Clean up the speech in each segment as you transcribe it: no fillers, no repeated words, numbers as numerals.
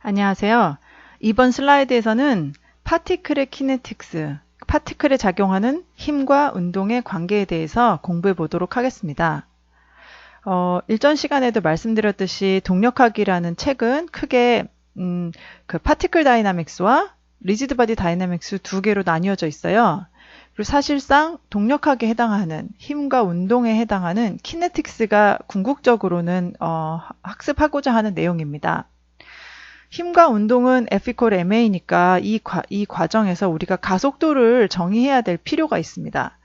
안녕하세요. 이번 슬라이드에서는 파티클의 키네틱스, 파티클에 작용하는 힘과 운동의 관계에 대해서 공부해 보도록 하겠습니다. 일전 시간에도 말씀드렸듯이 동력학이라는 책은 크게 그 파티클 다이나믹스와 리지드 바디 다이나믹스 두 개로 나뉘어져 있어요. 그리고 사실상 동력학에 해당하는 힘과 운동에 해당하는 키네틱스가 궁극적으로는 학습하고자 하는 내용입니다. 힘과 운동은 F = ma니까 이 과정에서 우리가 가속도를 정의해야 될 필요가 있습니다.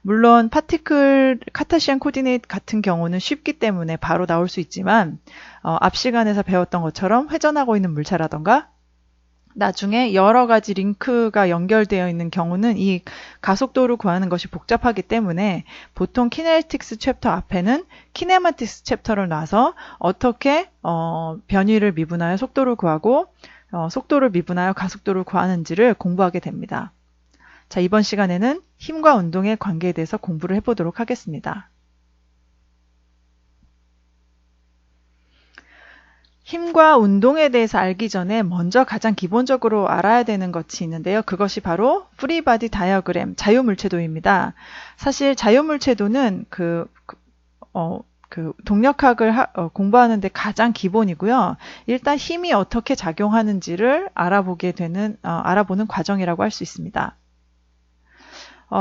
물론 파티클 카타시안 코디네이트 같은 경우는 쉽기 때문에 바로 나올 수 있지만 앞 시간에서 배웠던 것처럼 회전하고 있는 물체라던가 나중에 여러 가지 링크가 연결되어 있는 경우는 이 가속도를 구하는 것이 복잡하기 때문에 보통 키네틱스 챕터 앞에는 키네마틱스 챕터를 놔서 어떻게 변위를 미분하여 속도를 구하고 속도를 미분하여 가속도를 구하는지를 공부하게 됩니다. 자, 이번 시간에는 힘과 운동의 관계에 대해서 공부를 해보도록 하겠습니다. 힘과 운동에 대해서 알기 전에 먼저 가장 기본적으로 알아야 되는 것이 있는데요. 그것이 바로 프리바디 다이어그램, 자유물체도입니다. 사실 자유물체도는 동력학을 공부하는 데 가장 기본이고요. 일단 힘이 어떻게 작용하는지를 알아보는 과정이라고 할 수 있습니다.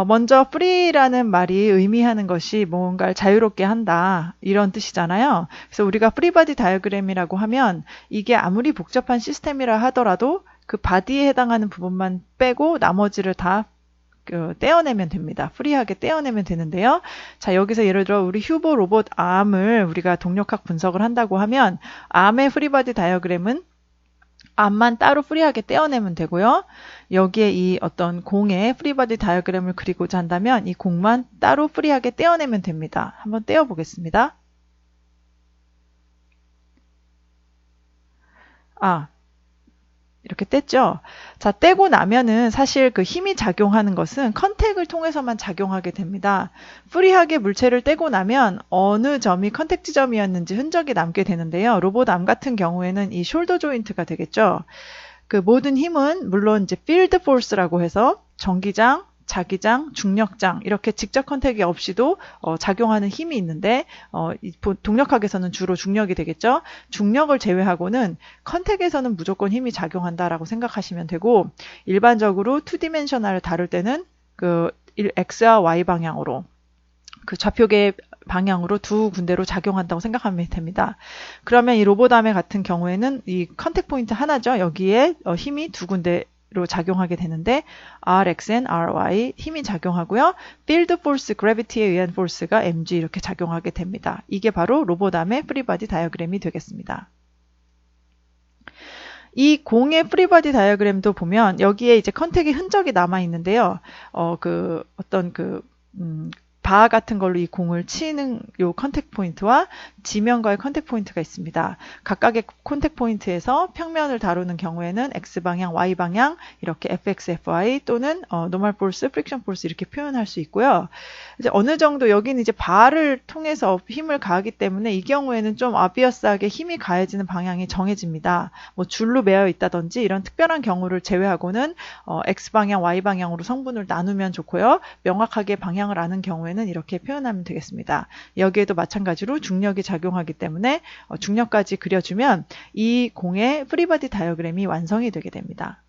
먼저 free라는 말이 의미하는 것이 뭔가를 자유롭게 한다 이런 뜻이잖아요. 그래서 우리가 프리바디 다이어그램이라고 하면 이게 아무리 복잡한 시스템이라 하더라도 그 바디에 해당하는 부분만 빼고 나머지를 다 떼어내면 됩니다. 프리하게 떼어내면 되는데요. 자, 여기서 예를 들어 우리 휴보 로봇 암을 우리가 동력학 분석을 한다고 하면 암의 프리바디 다이어그램은 암만 따로 프리하게 떼어내면 되고요. 여기에 이 어떤 공의 프리바디 다이어그램을 그리고자 한다면 이 공만 따로 프리하게 떼어내면 됩니다. 한번 떼어 보겠습니다. 이렇게 뗐죠? 자, 떼고 나면은 사실 그 힘이 작용하는 것은 컨택을 통해서만 작용하게 됩니다. 프리하게 물체를 떼고 나면 어느 점이 컨택 지점이었는지 흔적이 남게 되는데요. 로봇 암 같은 경우에는 이 숄더 조인트가 되겠죠. 그 모든 힘은 물론 이제 필드 포스라고 해서 전기장, 자기장, 중력장 이렇게 직접 컨택이 없이도 작용하는 힘이 있는데 동력학에서는 주로 중력이 되겠죠. 중력을 제외하고는 컨택에서는 무조건 힘이 작용한다라고 생각하시면 되고 일반적으로 2디멘셔널을 다룰 때는 그 X와 Y 방향으로 그 좌표계 방향으로 두 군데로 작용한다고 생각하면 됩니다. 그러면 이 로봇암의 같은 경우에는 이 컨택 포인트 하나죠. 여기에 힘이 두 군데로 작용하게 되는데 RXN, RY 힘이 작용하고요. 필드 포스, 그래비티에 의한 포스가 mg 이렇게 작용하게 됩니다. 이게 바로 로봇암의 프리바디 다이어그램이 되겠습니다. 이 공의 프리바디 다이어그램도 보면 여기에 이제 컨택의 흔적이 남아 있는데요. 바 같은 걸로 이 공을 치는 요 컨택 포인트와 지면과의 컨택 포인트가 있습니다. 각각의 컨택 포인트에서 평면을 다루는 경우에는 X방향, Y방향 이렇게 FX, FY 또는 노멀 포스, 프릭션 포스 이렇게 표현할 수 있고요. 이제 어느 정도 여기는 이제 바를 통해서 힘을 가하기 때문에 이 경우에는 좀 obvious하게 힘이 가해지는 방향이 정해집니다. 뭐 줄로 매어 있다든지 이런 특별한 경우를 제외하고는 X방향, Y방향으로 성분을 나누면 좋고요. 명확하게 방향을 아는 경우에는 이렇게 표현하면 되겠습니다. 여기에도 마찬가지로 중력이 작용하기 때문에 중력까지 그려주면 이 공의 프리바디 다이어그램이 완성이 되게 됩니다.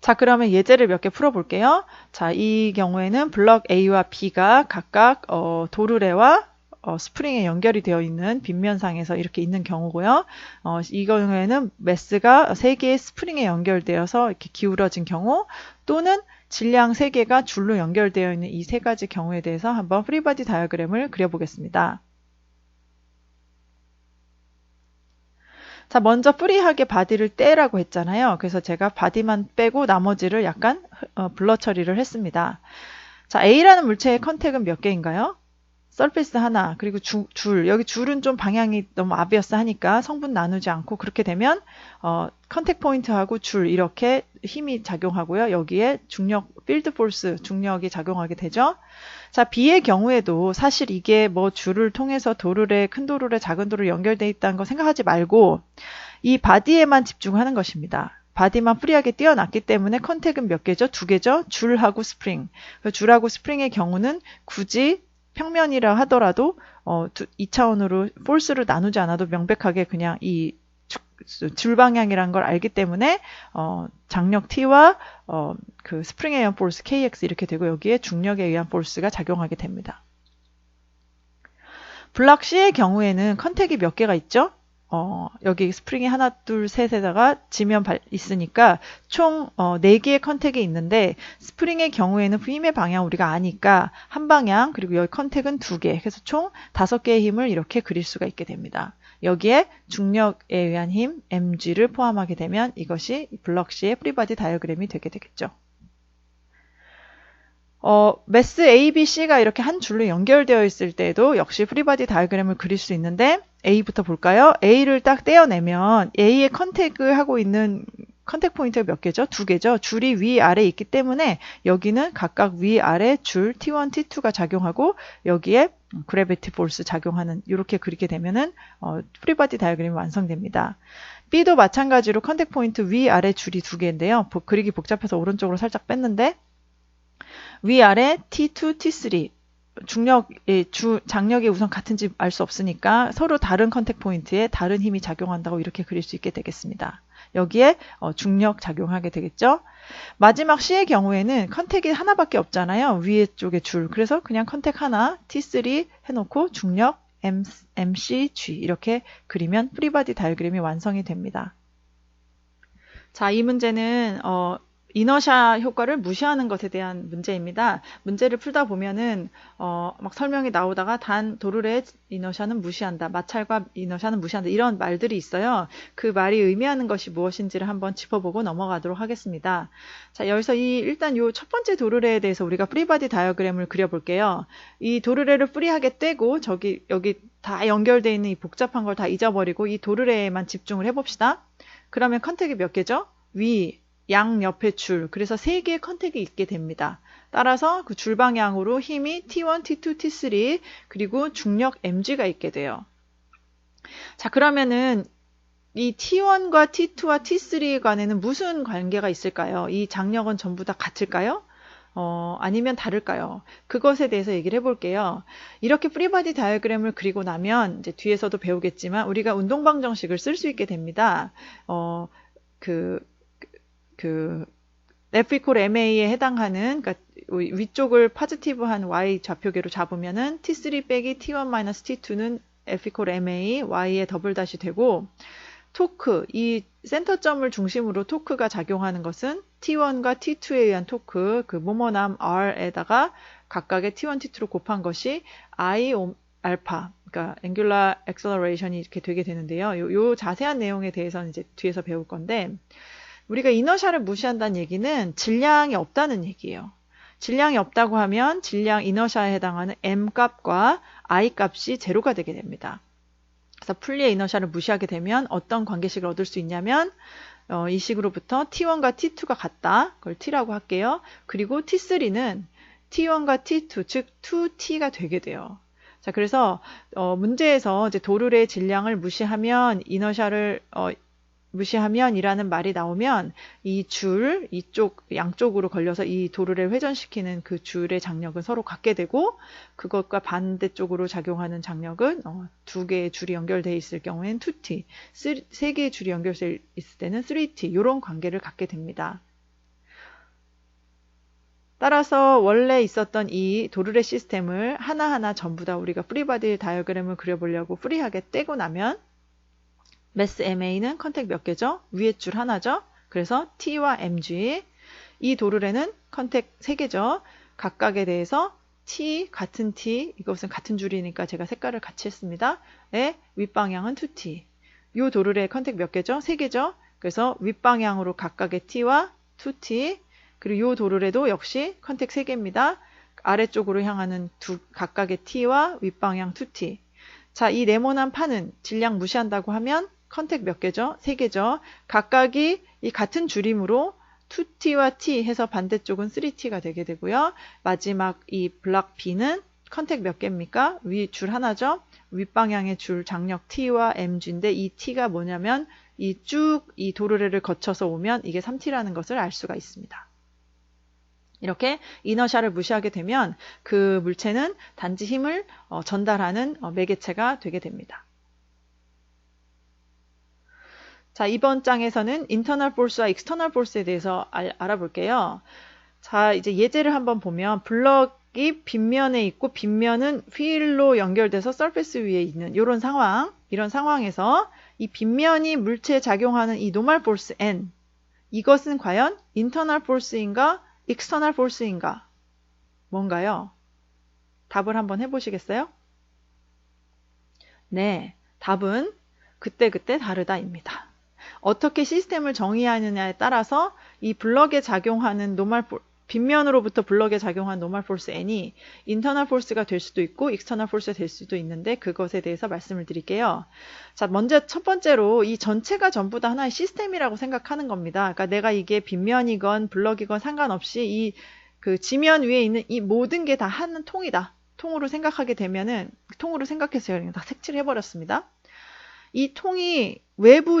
자, 그러면 예제를 몇 개 풀어볼게요. 자, 이 경우에는 블럭 A와 B가 각각 도르래와 스프링에 연결이 되어 있는 빗면상에서 이렇게 있는 경우고요. 이 경우에는 매스가 3개의 스프링에 연결되어서 이렇게 기울어진 경우 또는 질량 3개가 줄로 연결되어 있는 이 3가지 경우에 대해서 한번 프리바디 다이어그램을 그려보겠습니다. 자, 먼저 프리하게 바디를 떼라고 했잖아요. 그래서 제가 바디만 빼고 나머지를 약간 블러 처리를 했습니다. 자, A라는 물체의 컨택은 몇 개인가요? 서페이스 하나, 그리고 줄, 여기 줄은 좀 방향이 너무 아비어스 하니까 성분 나누지 않고 그렇게 되면 컨택 포인트하고 줄 이렇게 힘이 작용하고요. 여기에 중력, 필드 포스, 중력이 작용하게 되죠. 자, B의 경우에도 사실 이게 뭐 줄을 통해서 도르래, 큰 도르래, 작은 도르래 연결되어 있다는 거 생각하지 말고 이 바디에만 집중하는 것입니다. 바디만 프리하게 띄어놨기 때문에 컨택은 몇 개죠? 두 개죠? 줄하고 스프링. 줄하고 스프링의 경우는 굳이 평면이라 하더라도 2차원으로 폴스를 나누지 않아도 명백하게 그냥 이 줄 방향이란 걸 알기 때문에 장력 T와 그 스프링에 의한 폴스 KX 이렇게 되고 여기에 중력에 의한 폴스가 작용하게 됩니다. 블록 C의 경우에는 컨택이 몇 개가 있죠? 여기 스프링이 하나, 둘, 셋에다가 지면 있으니까 총 4개의 컨택이 있는데 스프링의 경우에는 힘의 방향 우리가 아니까 한 방향 그리고 여기 컨택은 2개 그래서 총 5개의 힘을 이렇게 그릴 수가 있게 됩니다. 여기에 중력에 의한 힘 mg를 포함하게 되면 이것이 블록 C의 프리바디 다이어그램이 되게 되겠죠. 매스 A, B, C가 이렇게 한 줄로 연결되어 있을 때에도 역시 프리바디 다이어그램을 그릴 수 있는데 A부터 볼까요? A를 딱 떼어내면 A의 컨택을 하고 있는 컨택 포인트가 몇 개죠? 2개죠. 줄이 위아래 있기 때문에 여기는 각각 위아래 줄 T1, T2가 작용하고 여기에 그래비티 포스 작용하는 이렇게 그리게 되면은 프리바디 다이어그램이 완성됩니다. B도 마찬가지로 컨택 포인트 위아래 줄이 2개인데요. 그리기 복잡해서 오른쪽으로 살짝 뺐는데 위아래 T2, T3 장력이 우선 같은지 알 수 없으니까 서로 다른 컨택 포인트에 다른 힘이 작용한다고 이렇게 그릴 수 있게 되겠습니다. 여기에 중력 작용하게 되겠죠. 마지막 C의 경우에는 컨택이 하나밖에 없잖아요. 위에 쪽에 줄. 그래서 그냥 컨택 하나 T3 해놓고 중력 MCG 이렇게 그리면 프리바디 다이어그램이 완성이 됩니다. 자, 이 문제는 이너샤 효과를 무시하는 것에 대한 문제입니다. 문제를 풀다 보면은 막 설명이 나오다가 단 도르래의 이너샤는 무시한다. 마찰과 이너샤는 무시한다. 이런 말들이 있어요. 그 말이 의미하는 것이 무엇인지를 한번 짚어보고 넘어가도록 하겠습니다. 자, 여기서 일단 요 첫 번째 도르래에 대해서 우리가 프리바디 다이어그램을 그려볼게요. 이 도르래를 프리하게 떼고 여기 다 연결되어 있는 이 복잡한 걸 다 잊어버리고 이 도르래에만 집중을 해봅시다. 그러면 컨택이 몇 개죠? 양 옆에 줄, 그래서 3개의 컨택이 있게 됩니다. 따라서 그 줄 방향으로 힘이 T1, T2, T3, 그리고 중력 mg가 있게 돼요. 자, 그러면은 이 T1과 T2와 T3 간에는 무슨 관계가 있을까요? 이 장력은 전부 다 같을까요? 아니면 다를까요? 그것에 대해서 얘기를 해볼게요. 이렇게 프리바디 다이어그램을 그리고 나면 이제 뒤에서도 배우겠지만 우리가 운동방정식을 쓸 수 있게 됩니다. F 이퀄 MA에 해당하는, 그러니까 위쪽을 포지티브한 Y 좌표계로 잡으면은 T3 빼기 T1 T2는 F 이퀄 MA, Y의 더블 다시 되고, 토크, 이 센터점을 중심으로 토크가 작용하는 것은 T1과 T2에 의한 토크, 그 모모남 R에다가 각각의 T1, T2로 곱한 것이 I 알파, 그러니까 앵귤러 액셀러레이션이 이렇게 되게 되는데요. 요 자세한 내용에 대해서는 이제 뒤에서 배울 건데, 우리가 이너샤를 무시한다는 얘기는 질량이 없다는 얘기예요. 질량이 없다고 하면 질량 이너샤에 해당하는 M 값과 I 값이 제로가 되게 됩니다. 그래서 풀리의 이너샤를 무시하게 되면 어떤 관계식을 얻을 수 있냐면 이 식으로부터 T1과 T2가 같다. 그걸 T라고 할게요. 그리고 T3는 T1과 T2, 즉 2T가 되게 돼요. 자, 그래서 문제에서 이제 도르래의 질량을 무시하면 이너샤를 무시하면이라는 말이 나오면 이 줄, 양쪽으로 걸려서 이 도르래를 회전시키는 그 줄의 장력은 서로 같게 되고 그것과 반대쪽으로 작용하는 장력은 2개의 줄이 연결되어 있을 경우에는 2T, 3개의 줄이 연결되어 있을 때는 3T 이런 관계를 갖게 됩니다. 따라서 원래 있었던 이 도르래 시스템을 하나하나 전부 다 우리가 프리바디 다이어그램을 그려보려고 프리하게 떼고 나면 매스 MA는 컨택 몇 개죠? 위에 줄 하나죠? 그래서 T와 MG, 이 도르래는 컨택 3개죠? 각각에 대해서 T, 같은 T, 이것은 같은 줄이니까 제가 색깔을 같이 했습니다. 윗방향은 2T. 이 도르래의 컨택 몇 개죠? 3개죠? 그래서 윗방향으로 각각의 T와 2T, 그리고 이 도르래도 역시 컨택 3개입니다. 아래쪽으로 향하는 각각의 t와 윗방향 2t. 자, 이 네모난 판은 질량 무시한다고 하면 컨택 몇 개죠? 3개죠. 각각이 이 같은 줄임으로 2t와 t 해서 반대쪽은 3t가 되게 되고요. 마지막 이 블록 B는 컨택 몇 개입니까? 위 줄 하나죠. 윗방향의 줄 장력 t와 mg인데 이 t가 뭐냐면 이 쭉 이 도르래를 거쳐서 오면 이게 3t라는 것을 알 수가 있습니다. 이렇게 이너샤를 무시하게 되면 그 물체는 단지 힘을 전달하는 매개체가 되게 됩니다. 자, 이번 장에서는 인터널 포스와 익스터널 포스에 대해서 알아볼게요. 자, 이제 예제를 한번 보면 블럭이 빗면에 있고 빗면은 휠로 연결돼서 서페이스 위에 있는 이런 상황에서 이 빗면이 물체에 작용하는 이 노멀 포스 N, 이것은 과연 인터널 포스인가 익스터널 포스인가? 뭔가요? 답을 한번 해보시겠어요? 네, 답은 그때그때 다르다입니다. 어떻게 시스템을 정의하느냐에 따라서 이 블럭에 작용하는 빗면으로부터 블럭에 작용한 노멀 포스 N이 인터널 포스가 될 수도 있고 익스터널 포스가 될 수도 있는데 그것에 대해서 말씀을 드릴게요. 자, 먼저 첫 번째로 이 전체가 전부 다 하나의 시스템이라고 생각하는 겁니다. 그러니까 내가 이게 빗면이건 블럭이건 상관없이 이 그 지면 위에 있는 이 모든 게 다 한 통이다. 통으로 생각하게 되면은 통으로 생각해서 그냥 다 색칠해 버렸습니다. 이 통이 외부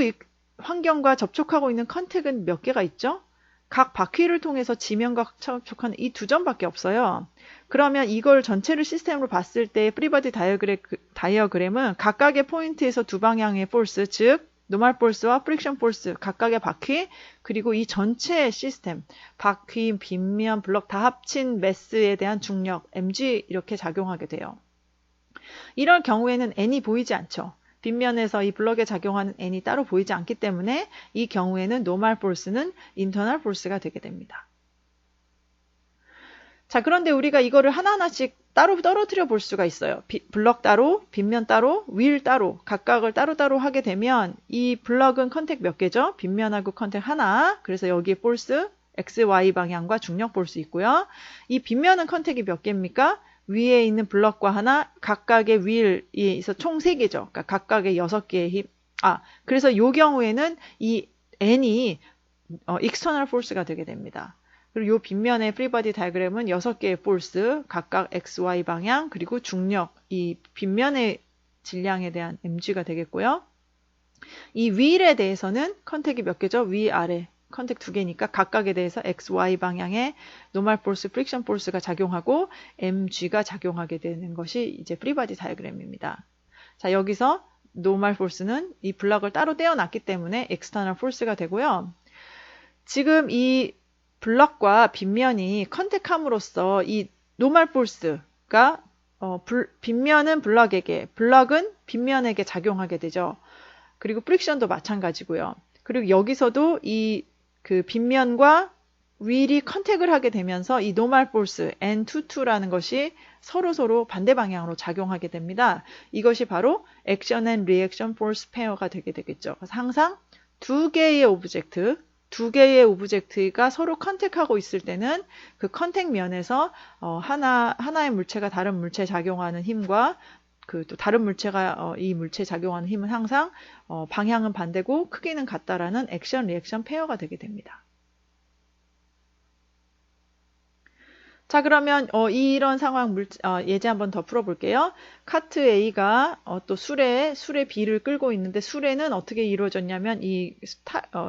환경과 접촉하고 있는 컨택은 몇 개가 있죠? 각 바퀴를 통해서 지면과 접촉하는 이 두 점밖에 없어요. 그러면 이걸 전체를 시스템으로 봤을 때 프리바디 다이어그램은 각각의 포인트에서 두 방향의 포스, 즉 노멀 포스와 프릭션 포스, 각각의 바퀴, 그리고 이 전체 시스템, 바퀴, 빗면, 블럭 다 합친 매스에 대한 중력, mg 이렇게 작용하게 돼요. 이럴 경우에는 n이 보이지 않죠. 빗면에서 이 블럭에 작용하는 n이 따로 보이지 않기 때문에 이 경우에는 노멀 포스는 인터널 포스가 되게 됩니다. 자, 그런데 우리가 이거를 하나하나씩 따로 떨어뜨려 볼 수가 있어요. 블럭 따로, 빗면 따로, 휠 따로, 각각을 따로따로 하게 되면 이 블럭은 컨택 몇 개죠? 빗면하고 컨택 하나. 그래서 여기에 포스, x, y 방향과 중력 볼 수 있고요. 이 빗면은 컨택이 몇 개입니까? 위에 있는 블럭과 하나, 각각의 휠에 있어 총 3개죠. 그러니까 각각의 6개의 힘. 그래서 이 경우에는 이 n이 external force가 되게 됩니다. 그리고 이 빗면의 프리바디 다이어그램은 6개의 포스, 각각 x, y 방향, 그리고 중력, 이 빗면의 질량에 대한 mg가 되겠고요. 이 휠에 대해서는 컨택이 몇 개죠? 위, 아래. 컨택 2개니까 각각에 대해서 x, y 방향의 노멀 포스, 프릭션 포스가 작용하고 mg가 작용하게 되는 것이 이제 프리바디 다이어그램입니다. 자, 여기서 노멀 포스는 이 블럭을 따로 떼어놨기 때문에 external force가 되고요. 지금 이 블럭과 빗면이 컨택함으로써 이 노멀 포스가 빗면은 블럭에게, 블럭은 빗면에게 작용하게 되죠. 그리고 프릭션도 마찬가지고요. 그리고 여기서도 이 그 빗면과 휠이 컨택을 하게 되면서 이 노멀 포스 N22라는 것이 서로 반대 방향으로 작용하게 됩니다. 이것이 바로 액션 앤 리액션 포스 페어가 되게 되겠죠. 그래서 항상 두 개의 오브젝트가 서로 컨택하고 있을 때는 그 컨택 면에서 하나의 물체가 다른 물체에 작용하는 힘과 또 다른 물체가 이 물체에 작용하는 힘은 항상 방향은 반대고 크기는 같다라는 액션 리액션 페어가 되게 됩니다. 자, 그러면 이런 상황 예제 한번 더 풀어볼게요. 카트 A가 또 수레 B를 끌고 있는데 수레는 어떻게 이루어졌냐면 이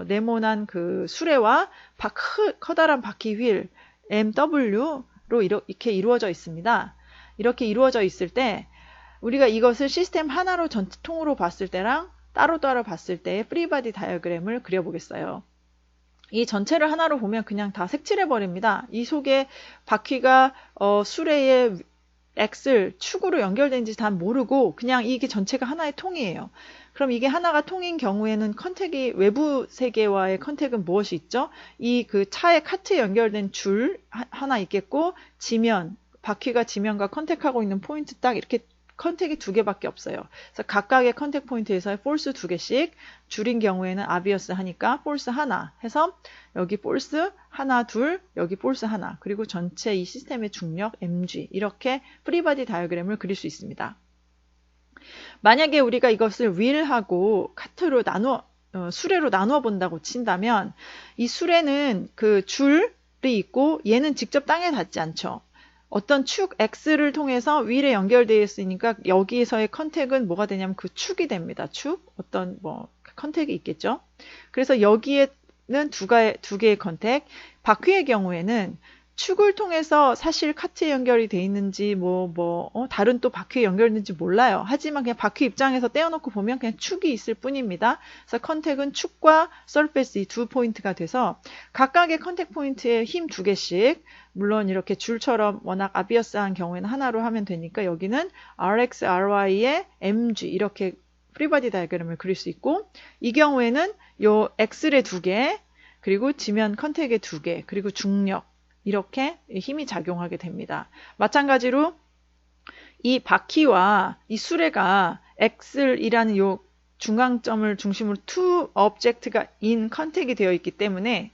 네모난 그 수레와 커다란 바퀴 휠 MW로 이렇게 이루어져 있습니다. 이렇게 이루어져 있을 때 우리가 이것을 시스템 하나로 전통으로 봤을 때랑 따로따로 봤을 때의 프리바디 다이어그램을 그려보겠어요. 이 전체를 하나로 보면 그냥 다 색칠해버립니다. 이 속에 바퀴가 수레의 축으로 연결된지 다 모르고 그냥 이게 전체가 하나의 통이에요. 그럼 이게 하나가 통인 경우에는 컨택이 외부 세계와의 컨택은 무엇이 있죠? 이 그 차에 카트에 연결된 줄 하나 있겠고 지면, 바퀴가 지면과 컨택하고 있는 포인트 딱 이렇게 컨택이 두 개밖에 없어요. 그래서 각각의 컨택 포인트에서 폴스 두 개씩, 줄인 경우에는 아비어스 하니까 폴스 하나 해서 여기 폴스 하나 둘, 여기 폴스 하나, 그리고 전체 이 시스템의 중력 mg, 이렇게 프리바디 다이어그램을 그릴 수 있습니다. 만약에 우리가 이것을 윌하고 카트로 수레로 나누어 본다고 친다면 이 수레는 그 줄이 있고 얘는 직접 땅에 닿지 않죠. 어떤 축 X를 통해서 윌에 연결되어 있으니까 여기에서의 컨택은 뭐가 되냐면 그 축이 됩니다. 축, 어떤 컨택이 있겠죠. 그래서 여기에는 두 개의 컨택. 바퀴의 경우에는 축을 통해서 사실 카트에 연결이 돼 있는지 다른 또 바퀴에 연결됐는지 몰라요. 하지만 그냥 바퀴 입장에서 떼어놓고 보면 그냥 축이 있을 뿐입니다. 그래서 컨택은 축과 서페이스 이 두 포인트가 돼서 각각의 컨택 포인트에 힘 두 개씩, 물론 이렇게 줄처럼 워낙 아비어스한 경우에는 하나로 하면 되니까 여기는 RX, RY의 MG 이렇게 프리바디 다이어그램을 그릴 수 있고, 이 경우에는 요 X의 두 개, 그리고 지면 컨택의 두 개, 그리고 중력, 이렇게 힘이 작용하게 됩니다. 마찬가지로 이 바퀴와 이 수레가 X이라는 요 중앙점을 중심으로 two object가 in 컨택이 되어 있기 때문에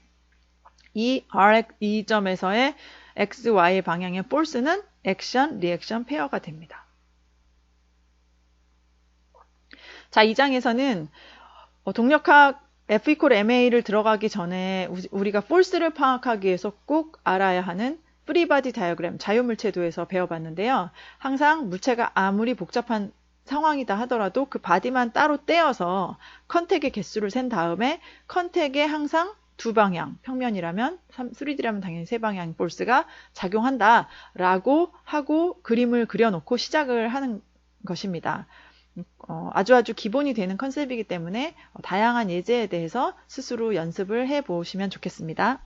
이 점에서의 X, Y의 방향의 폴스는 액션, 리액션 페어가 됩니다. 자, 이 장에서는 동력학 F equal MA를 들어가기 전에 우리가 폴스를 파악하기 위해서 꼭 알아야 하는 프리바디 다이어그램, 자유물체도에서 배워봤는데요. 항상 물체가 아무리 복잡한 상황이다 하더라도 그 바디만 따로 떼어서 컨택의 개수를 센 다음에 컨택에 항상 두 방향, 평면이라면 3D라면 당연히 세 방향 폴스가 작용한다 라고 하고 그림을 그려놓고 시작을 하는 것입니다. 아주 기본이 되는 컨셉이기 때문에 다양한 예제에 대해서 스스로 연습을 해 보시면 좋겠습니다.